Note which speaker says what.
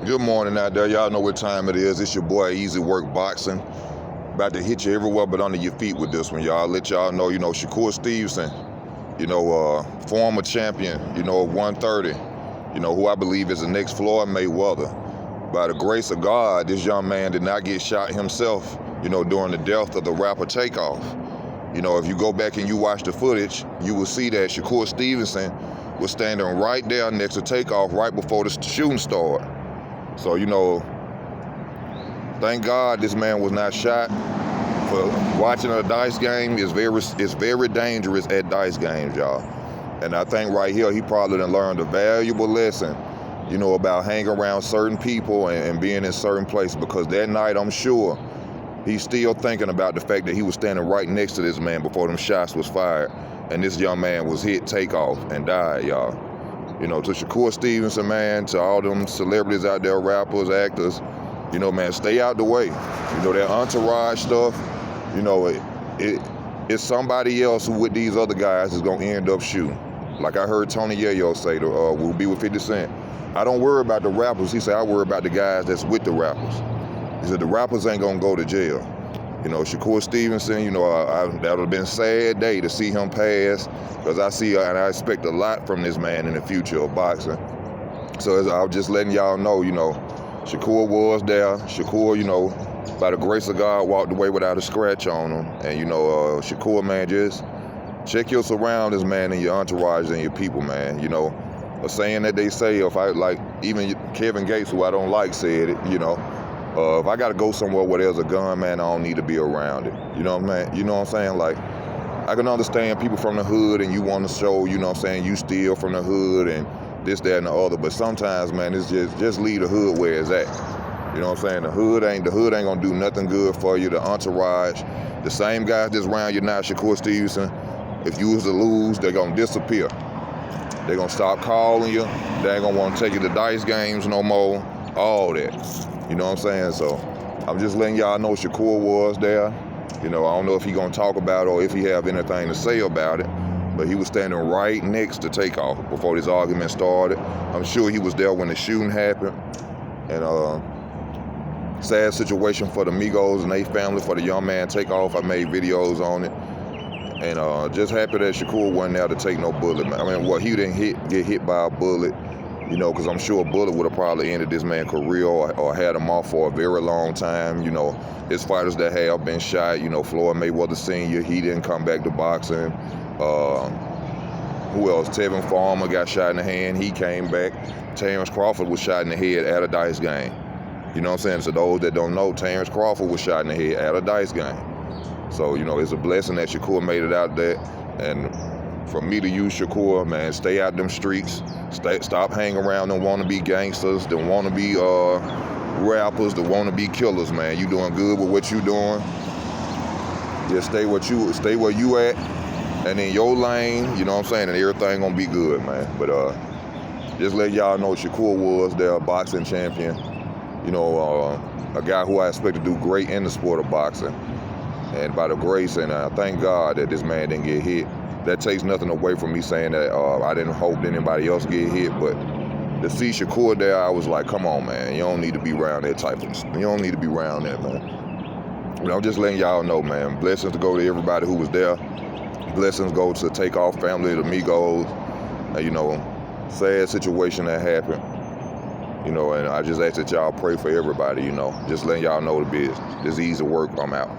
Speaker 1: Good morning out there. Y'all know what time it is. It's your boy Easy Work Boxing. About to hit you everywhere but under your feet with this one, y'all. Let y'all know, Shakur Stevenson, former champion, of 130, who I believe is the next Floyd Mayweather. By the grace of God, this young man did not get shot himself, during the death of the rapper Takeoff. If you go back and you watch the footage, you will see that Shakur Stevenson was standing right there next to Takeoff right before the shooting started. So, thank God this man was not shot. For watching a dice game is very dangerous at dice games, y'all. And I think right here he probably done learned a valuable lesson, about hanging around certain people and being in certain places, because that night I'm sure he's still thinking about the fact that he was standing right next to this man before them shots was fired, and this young man was hit Takeoff and died, y'all. To Shakur Stevenson, man, to all them celebrities out there, rappers, actors, man, stay out the way. That entourage stuff, it's somebody else who with these other guys is going to end up shooting. Like I heard Tony Yayo say, we'll be with 50 Cent. I don't worry about the rappers. He said, I worry about the guys that's with the rappers. He said, the rappers ain't going to go to jail. Shakur Stevenson, that would have been a sad day to see him pass, because I see and I expect a lot from this man in the future of boxing. So I was just letting y'all know, Shakur was there. Shakur, by the grace of God, walked away without a scratch on him. And, Shakur, man, just check your surroundings, man, and your entourage and your people, man. A saying that they say, even Kevin Gates, who I don't like, said it, if I gotta go somewhere where there's a gun, man, I don't need to be around it. You know what I'm saying? Like, I can understand people from the hood and you want to show, you still from the hood and this, that, and the other. But sometimes, man, it's just leave the hood where it's at. You know what I'm saying? The hood ain't gonna do nothing good for you. The entourage, the same guys that's around you now, Shakur Stevenson, if you was to lose, they're gonna disappear. They're gonna stop calling you. They ain't gonna want to take you to dice games no more. All that. You know what I'm saying? So I'm just letting y'all know Shakur was there. I don't know if he gonna talk about it or if he have anything to say about it, but he was standing right next to Takeoff before this argument started. I'm sure he was there when the shooting happened. And sad situation for the Migos and their family, for the young man Takeoff. I made videos on it. And just happy that Shakur wasn't there to take no bullet, man. I mean, he didn't get hit by a bullet. Because I'm sure a bullet would have probably ended this man's career or had him off for a very long time. His fighters that have been shot, Floyd Mayweather Sr., he didn't come back to boxing. Who else? Tevin Farmer got shot in the hand. He came back. Terrence Crawford was shot in the head at a dice game. You know what I'm saying? So those that don't know, Terrence Crawford was shot in the head at a dice game. So, it's a blessing that Shakur made it out there. And for me to use Shakur, man, stay out them streets. Stop hanging around them wannabe gangsters, them wannabe rappers, the wannabe killers, man. You doing good with what you doing. Just stay where you at, and in your lane, you know what I'm saying, and everything gonna be good, man. But just let y'all know Shakur was their boxing champion. A guy who I expect to do great in the sport of boxing. And by the grace, and I thank God that this man didn't get hit. That takes nothing away from me saying that I didn't hope anybody else get hit, but to see Shakur there, I was like, come on, man, you don't need to be around that type of, you don't need to be around that, man. I'm just letting y'all know, man, blessings to go to everybody who was there. Blessings go to the Takeoff family, the Migos, sad situation that happened, and I just ask that y'all pray for everybody, just letting y'all know the business. This Easy Work, I'm out.